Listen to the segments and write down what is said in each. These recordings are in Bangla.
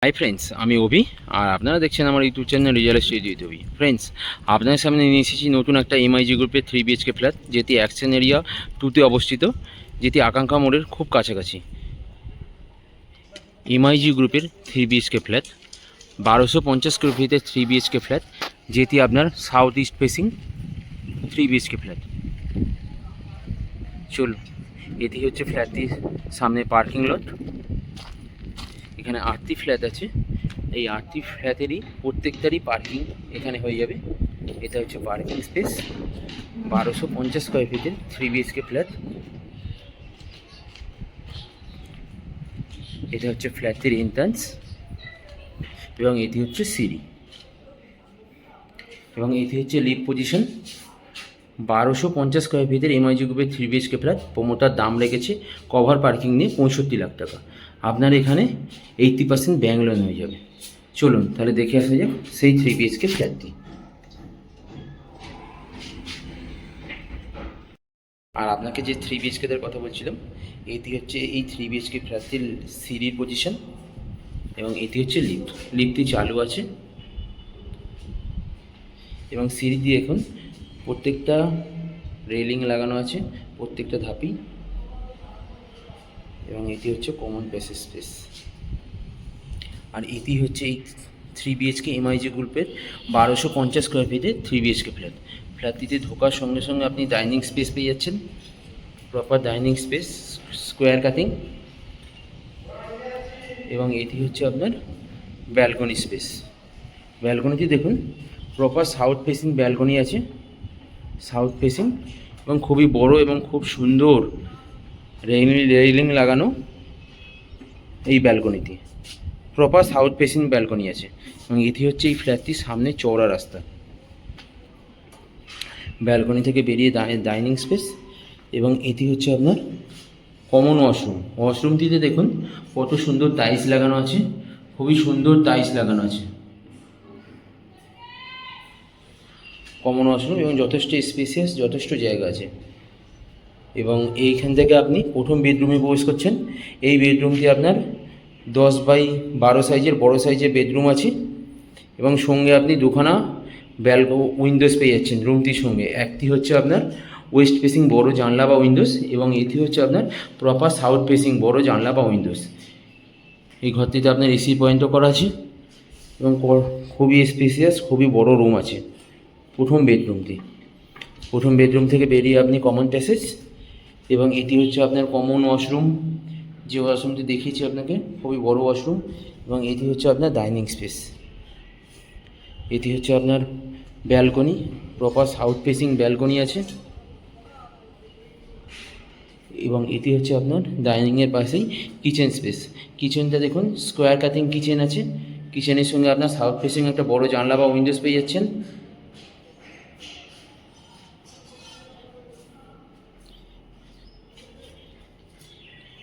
হাই ফ্রেন্ডস, আমি অভি। আর আপনারা দেখছেন আমার ইউটিউব চ্যানেল রিয়েল এস্টেট অভি। ফ্রেন্ডস, আপনাদের সামনে নিয়ে এসেছি নতুন একটা এমআইজি গ্রুপের 3 BHK ফ্ল্যাট, যেটি অ্যাকশন এরিয়া 2তে অবস্থিত, যেটি আকাঙ্ক্ষা মোড়ের খুব কাছাকাছি। এমআইজি গ্রুপের 3 BHK ফ্ল্যাট, 1250 স্কোয়ার ফিটের 3 BHK ফ্ল্যাট, যেটি আপনার south east facing 3 BHK flat. চলুন, এটি হচ্ছে ফ্ল্যাটটির সামনে পার্কিং লট। এখানে 8টি ফ্ল্যাট আছে। এই 8টি ফ্ল্যাটেরই প্রত্যেকটারই পার্কিং এখানে হয়ে যাবে। এটা হচ্ছে পার্কিং স্পেস, 1250 স্কোয়ার ফিটের 3 BHK ফ্ল্যাট। এটা হচ্ছে ফ্ল্যাটটির এন্ট্রান্স এবং এটি হচ্ছে সিঁড়ি এবং এটি হচ্ছে লিফট পজিশন। 1250 স্কোয়ার ফিটের এমআইজি গ্রুপের 3 BHK ফ্ল্যাট। প্রোমোটার দাম রেখেছে কভার পার্কিং নিয়ে 65 লাখ টাকা। আপনার এখানে 80% ব্যাংক লোন হয়ে যাবে। চলুন তাহলে দেখে আসা যাক সেই 3 BHK ফ্ল্যাটটি। আর আপনাকে যে 3 BHK-দের কথা বলছিলাম, এটি হচ্ছে এই 3 BHK ফ্ল্যাটটির সিঁড়ির পজিশন এবং এটি হচ্ছে লিফট। লিফটটি চালু আছে এবং সিঁড়ি দিয়ে এখন প্রত্যেকটা রেলিং লাগানো আছে প্রত্যেকটা ধাপেই। এবং এটি হচ্ছে কমন প্যাসেজ স্পেস। আর এটি হচ্ছে এই 3 BHK এমআইজি গ্রুপের 1250 স্কোয়ার ফিটের 3 BHK ফ্ল্যাট। ফ্ল্যাটটিতে ঢোকার সঙ্গে সঙ্গে আপনি ডাইনিং স্পেস পেয়ে যাচ্ছেন, proper dining space, square cutting. এবং এটি হচ্ছে আপনার ব্যালকনি স্পেস। ব্যালকনিতে দেখুন প্রপার সাউথ ফেসিং ব্যালকনি আছে, সাউথ ফেসিং, এবং খুবই বড় এবং খুব সুন্দর রেলিং লাগানো এই ব্যালকনিতে। প্রপার সাউথ ফেসিং ব্যালকনি আছে এবং এটি হচ্ছে এই ফ্ল্যাটটির সামনে চওড়া রাস্তা। ব্যালকনি থেকে বেরিয়ে ডাইনিং স্পেস এবং এটি হচ্ছে আপনার কমন ওয়াশরুম। ওয়াশরুমটিতে দেখুন কত সুন্দর টাইলস লাগানো আছে, খুবই সুন্দর টাইলস লাগানো আছে কমন ওয়াশরুম, এবং যথেষ্ট স্পেসিয়াস, যথেষ্ট জায়গা আছে। এবং এইখান থেকে আপনি প্রথম বেডরুমে প্রবেশ করছেন। এই বেডরুমটি আপনার 10x12 সাইজের বড় সাইজের বেডরুম আছে এবং সঙ্গে আপনি দুখানা উইন্ডোজ পেয়ে যাচ্ছেন রুমটির সঙ্গে। একটি হচ্ছে আপনার ওয়েস্ট ফেসিং বড় জানলা বা উইন্ডোজ এবং এটি হচ্ছে আপনার প্রপার সাউথ ফেসিং বড় জানলা বা উইন্ডোজ। এই ঘরটিতে আপনার এসি পয়েন্টও করা আছে এবং খুবই স্পেসিয়াস, খুবই বড় রুম আছে প্রথম বেডরুম থেকে বেরিয়ে আপনি কমন প্যাসেজ এবং এটি হচ্ছে আপনার কমন ওয়াশরুম, যে ওয়াশরুমটি দেখিয়েছি আপনাকে, খুবই বড় ওয়াশরুম। এবং এটি হচ্ছে আপনার ডাইনিং স্পেস। এটি হচ্ছে আপনার balcony, proper south facing balcony আছে এবং এটি হচ্ছে আপনার ডাইনিংয়ের পাশেই কিচেন স্পেস। কিচেনটা দেখুন স্কোয়ার কাটিং কিচেন আছে। কিচেনের সঙ্গে আপনার সাউথ ফেসিং একটা বড় জানলা বা উইন্ডোজ পেয়ে যাচ্ছেন।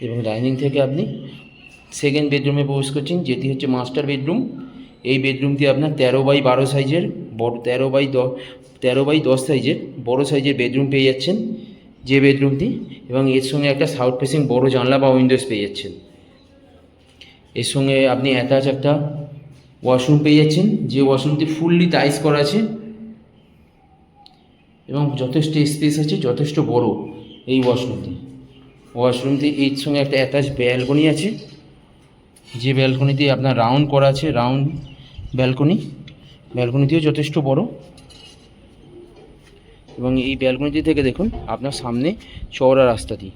এবং ডাইনিং থেকে আপনি সেকেন্ড বেডরুমে প্রবেশ করছেন, যেটি হচ্ছে মাস্টার বেডরুম। এই বেডরুমটি আপনার 13x12 সাইজের বড়, 13x10 সাইজের বড় সাইজের বেডরুম পেয়ে যাচ্ছেন যে বেডরুমটি, এবং এর সঙ্গে একটা সাউথ ফেসিং বড় জানলা বা উইন্ডোজ পেয়ে যাচ্ছেন। এর সঙ্গে আপনি অ্যাটাচ একটা ওয়াশরুম পেয়ে যাচ্ছেন, যে ওয়াশরুমটি ফুললি টাইলস করা আছে এবং যথেষ্ট স্পেস আছে, যথেষ্ট বড় এই ওয়াশরুমটি এর সঙ্গে একটা অ্যাটাচ ব্যালকনি আছে, যে ব্যালকনিতে আপনার রাউন্ড করা আছে, রাউন্ড ব্যালকনিতেও যথেষ্ট বড়। এবং এই ব্যালকনিটি থেকে দেখুন আপনার সামনে চওড়া রাস্তাটি,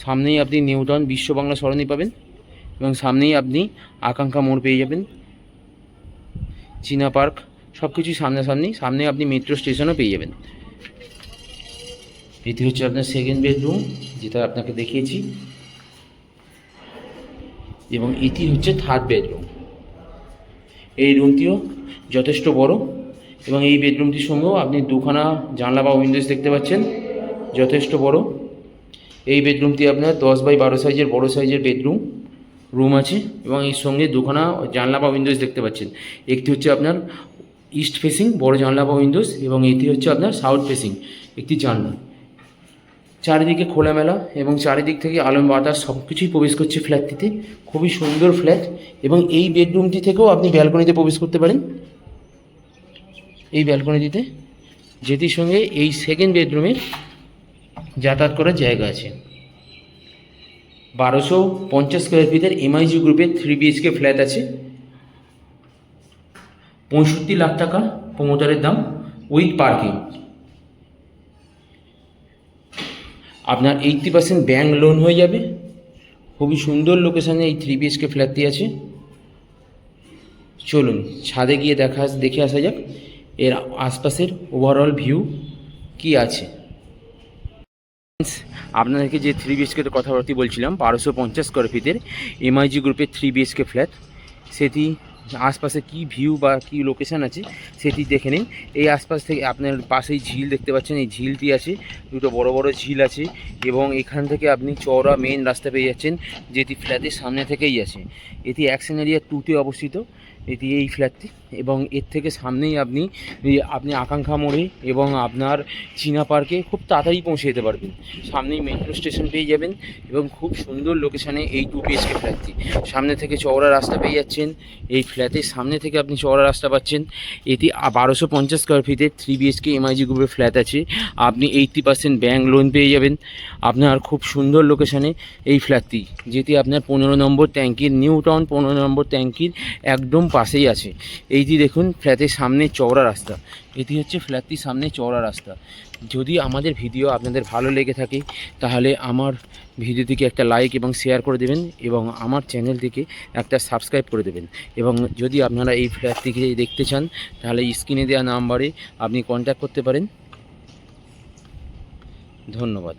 সামনেই আপনি নিউটাউন বিশ্ব বাংলা সরণি পাবেন এবং সামনেই আপনি আকাঙ্ক্ষা মোড় পেয়ে যাবেন, চীনা পার্ক, সব কিছুই সামনাসামনি। সামনে আপনি মেট্রো স্টেশনও পেয়ে যাবেন। এটি হচ্ছে আপনার সেকেন্ড বেডরুম, যেটা আপনাকে দেখিয়েছি, এবং এটি হচ্ছে থার্ড বেডরুম। এই রুমটিও যথেষ্ট বড় এবং এই বেডরুমটির সঙ্গেও আপনি দুখানা জানলা বা উইন্ডোজ দেখতে পাচ্ছেন, যথেষ্ট বড়। এই বেডরুমটি আপনার 10x12 সাইজের বড় সাইজের রুম আছে এবং এর সঙ্গে দুখানা জানলা বা উইন্ডোজ দেখতে পাচ্ছেন। একটি হচ্ছে আপনার ইস্ট ফেসিং বড় জানলা বা উইন্ডোজ এবং এটি হচ্ছে আপনার সাউথ ফেসিং একটি জানলা। চারিদিকে খোলামেলা এবং চারিদিক থেকে আলো বাতাস সব কিছুই প্রবেশ করছে ফ্ল্যাটটিতে। খুবই সুন্দর ফ্ল্যাট এবং এই বেডরুমটি থেকেও আপনি ব্যালকনিতে প্রবেশ করতে পারেন। এই ব্যালকনিটিতে যেটির সঙ্গে এই সেকেন্ড বেডরুমে যাতায়াত করার জায়গা আছে। 1250 স্কোয়ার ফিটের এমআইজি গ্রুপের 3 BHK ফ্ল্যাট আছে। 65 লাখ টাকা প্রমোটারের দাম উইথ পার্কিং। আপনার 80% ব্যাংক লোন হয়ে যাবে। খুবই সুন্দর লোকেশানে এই 3 BHK ফ্ল্যাটটি আছে। চলুন ছাদে গিয়ে দেখে আসা যাক এর আশপাশের ওভারঅল ভিউ কি আছে। আপনাদেরকে যে 3 BHK কথাবার্তা বলছিলাম 1250 স্কোয়ার ফিটের এমআইজি গ্রুপের 3 BHK ফ্ল্যাট, সেটি আশপাশে কি ভিউ বা কি লোকেশান আছে সেটি দেখে নিন। এই আশপাশ থেকে আপনার পাশেই ঝিল দেখতে পাচ্ছেন, এই ঝিলটি আছে, দুটো বড় বড় ঝিল আছে এবং এখান থেকে আপনি চওড়া মেন রাস্তা পেয়ে যাচ্ছেন যেটি ফ্ল্যাটের সামনে থেকেই আছে। এটি অ্যাকশন এরিয়া 2-তে অবস্থিত এটি এই ফ্ল্যাটটি এবং এর থেকে সামনেই আপনি আকাঙ্ক্ষা মোড়ে এবং আপনার চীনা পার্কে খুব তাড়াতাড়ি পৌঁছে যেতে পারবেন। সামনেই মেট্রো স্টেশন পেয়ে যাবেন এবং খুব সুন্দর লোকেশানে এই 2 BHK ফ্ল্যাটটি। সামনে থেকে চওড়া রাস্তা পেয়ে যাচ্ছেন, এই ফ্ল্যাটের সামনে থেকে আপনি চওড়া রাস্তা পাচ্ছেন। এটি 1250 স্কোয়ার ফিটের 3 BHK এমআইজি গ্রুপের ফ্ল্যাট আছে। আপনি 80% ব্যাংক লোন পেয়ে যাবেন আপনার খুব সুন্দর লোকেশানে এই ফ্ল্যাটটি, যেটি আপনার 15 নম্বর ট্যাঙ্কির নিউ টাউন 15 নম্বর ট্যাঙ্কির একদম পাশেই আছে। এইটি দেখুন ফ্ল্যাটের সামনে চওড়া রাস্তা, এটি হচ্ছে ফ্ল্যাটটির সামনে চওড়া রাস্তা। যদি আমাদের ভিডিও আপনাদের ভালো লেগে থাকে তাহলে আমার ভিডিওটিকে একটা লাইক এবং শেয়ার করে দেবেন এবং আমার চ্যানেলটিকে একটা সাবস্ক্রাইব করে দেবেন। এবং যদি আপনারা এই ফ্ল্যাটটিকে দেখতে চান তাহলে স্ক্রিনে দেওয়া নাম্বারে আপনি কন্ট্যাক্ট করতে পারেন। ধন্যবাদ।